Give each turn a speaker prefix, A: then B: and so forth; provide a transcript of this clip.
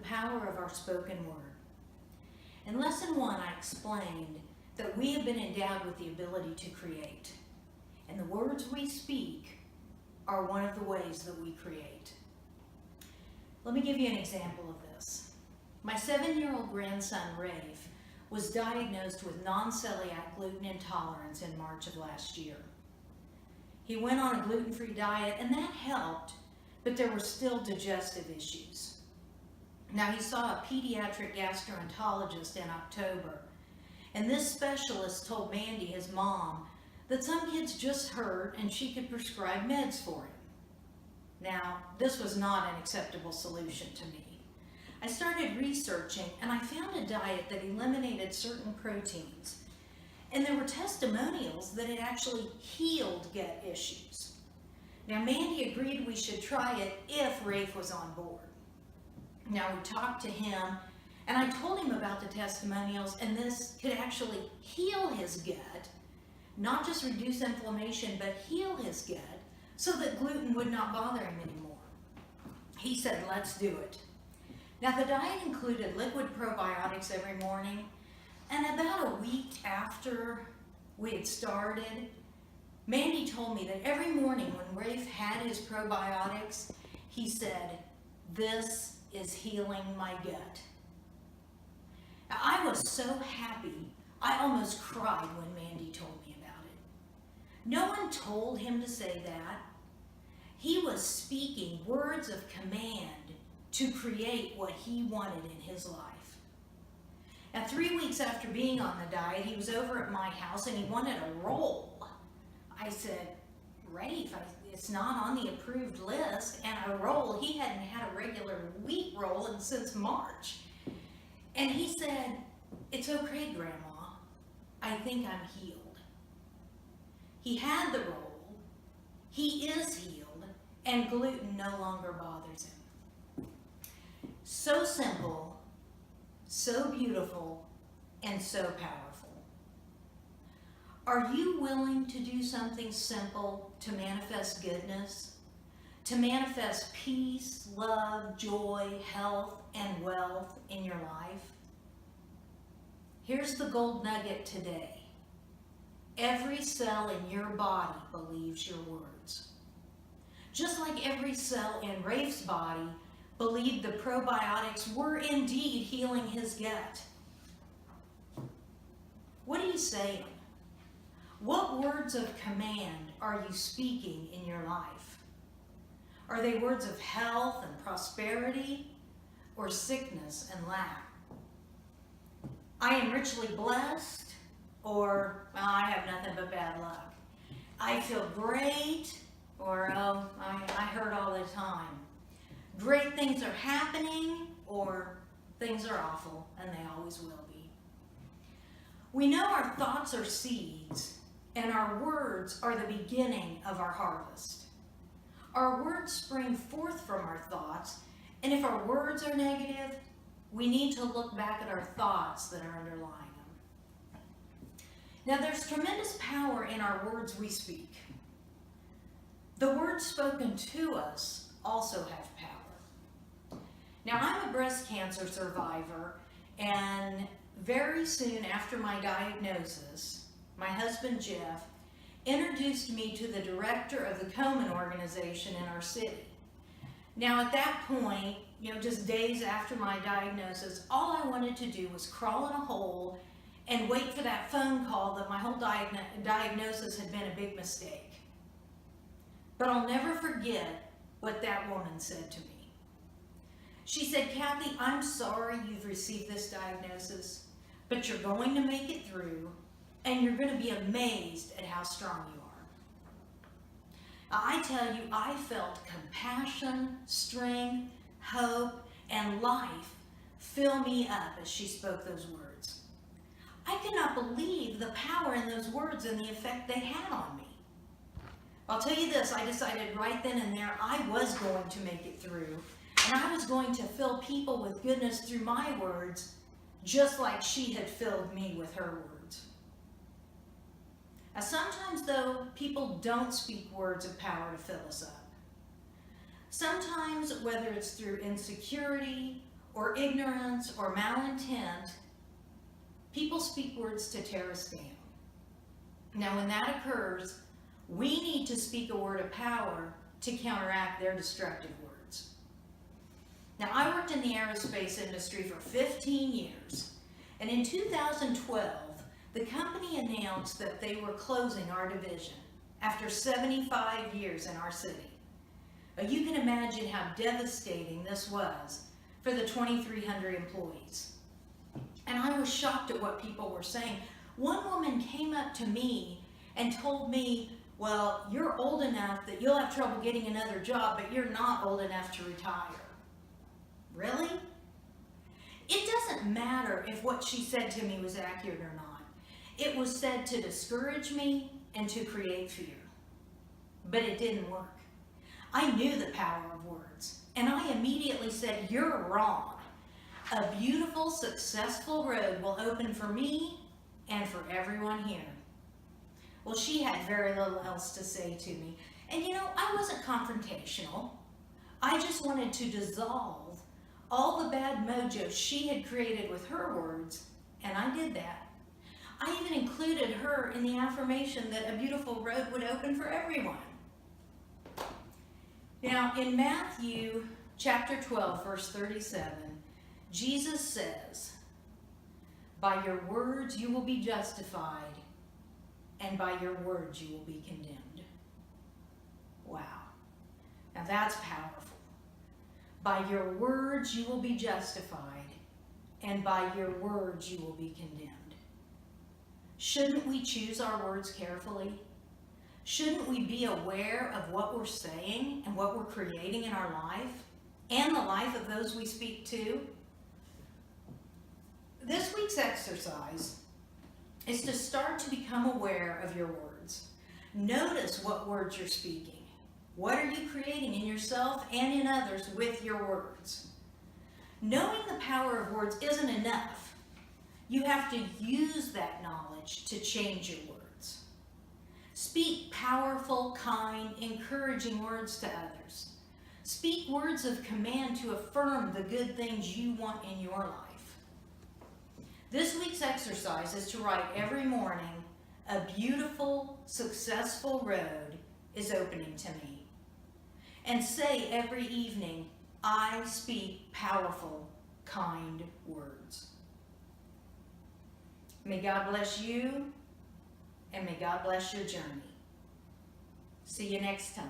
A: power of our spoken word. In lesson 1, I explained that we have been endowed with the ability to create, and the words we speak are one of the ways that we create. Let me give you an example of this. My 7-year-old grandson, Rafe, was diagnosed with non-celiac gluten intolerance in March of last year. He went on a gluten-free diet, and that helped, but there were still digestive issues. Now, he saw a pediatric gastroenterologist in October, and this specialist told Mandy, his mom, that some kids just hurt and she could prescribe meds for him. Now, this was not an acceptable solution to me. I started researching, and I found a diet that eliminated certain proteins, and there were testimonials that it actually healed gut issues. Now, Mandy agreed we should try it if Rafe was on board. Now, we talked to him, and I told him about the testimonials, and this could actually heal his gut, not just reduce inflammation, but heal his gut so that gluten would not bother him anymore. He said, let's do it. Now, the diet included liquid probiotics every morning, and about a week after we had started, Mandy told me that every morning when Rafe had his probiotics, he said, this is healing my gut. Now, I was so happy, I almost cried when Mandy told me about it. No one told him to say that. He was speaking words of command to create what he wanted in his life. Now, 3 weeks after being on the diet, he was over at my house and he wanted a roll. I said, Rafe, it's not on the approved list, and a roll, he hadn't had a regular wheat roll since March. And he said, it's okay, Grandma, I think I'm healed. He had the roll, he is healed, and gluten no longer bothers him. So simple, so beautiful, and so powerful. Are you willing to do something simple to manifest goodness, to manifest peace, love, joy, health, and wealth in your life? Here's the gold nugget today. Every cell in your body believes your words. Just like every cell in Rafe's body believed the probiotics were indeed healing his gut. What are you saying? What words of command are you speaking in your life? Are they words of health and prosperity, or sickness and lack? I am richly blessed, or well, I have nothing but bad luck. I feel great, or oh, I hurt all the time. Great things are happening, or things are awful, and they always will be. We know our thoughts are seeds, and our words are the beginning of our harvest. Our words spring forth from our thoughts, and if our words are negative, we need to look back at our thoughts that are underlying them. Now, there's tremendous power in our words we speak. The words spoken to us also have power. Now, I'm a breast cancer survivor, and very soon after my diagnosis, my husband Jeff introduced me to the director of the Komen organization in our city. Now, at that point, just days after my diagnosis, all I wanted to do was crawl in a hole and wait for that phone call that my whole diagnosis had been a big mistake. But I'll never forget what that woman said to me. She said, Kathy, I'm sorry you've received this diagnosis, but you're going to make it through, and you're going to be amazed at how strong you are. I tell you, I felt compassion, strength, hope, and life fill me up as she spoke those words. I could not believe the power in those words and the effect they had on me. I'll tell you this, I decided right then and there I was going to make it through, and I was going to fill people with goodness through my words, just like she had filled me with her words. Now, sometimes, though, people don't speak words of power to fill us up. Sometimes, whether it's through insecurity or ignorance or malintent, people speak words to tear us down. Now, when that occurs, we need to speak a word of power to counteract their destructive words. Now, I worked in the aerospace industry for 15 years, and in 2012, the company announced that they were closing our division after 75 years in our city. Now, you can imagine how devastating this was for the 2,300 employees. And I was shocked at what people were saying. One woman came up to me and told me, well, you're old enough that you'll have trouble getting another job, but you're not old enough to retire. Really? It doesn't matter if what she said to me was accurate or not. It was said to discourage me and to create fear. But it didn't work. I knew the power of words, and I immediately said, you're wrong. A beautiful, successful road will open for me and for everyone here. Well, she had very little else to say to me. And you know, I wasn't confrontational. I just wanted to dissolve all the bad mojo she had created with her words, and I did that. I even included her in the affirmation that a beautiful road would open for everyone. Now, in Matthew chapter 12, verse 37, Jesus says, by your words you will be justified, and by your words you will be condemned. Wow. Now that's powerful. By your words you will be justified, and by your words you will be condemned. Shouldn't we choose our words carefully? Shouldn't we be aware of what we're saying and what we're creating in our life and the life of those we speak to? This week's exercise is to start to become aware of your words. Notice what words you're speaking. What are you creating in yourself and in others with your words? Knowing the power of words isn't enough. You have to use that knowledge to change your words. Speak powerful, kind, encouraging words to others. Speak words of command to affirm the good things you want in your life. This week's exercise is to write every morning, a beautiful, successful road is opening to me. And say every evening, I speak powerful, kind words. May God bless you, and may God bless your journey. See you next time.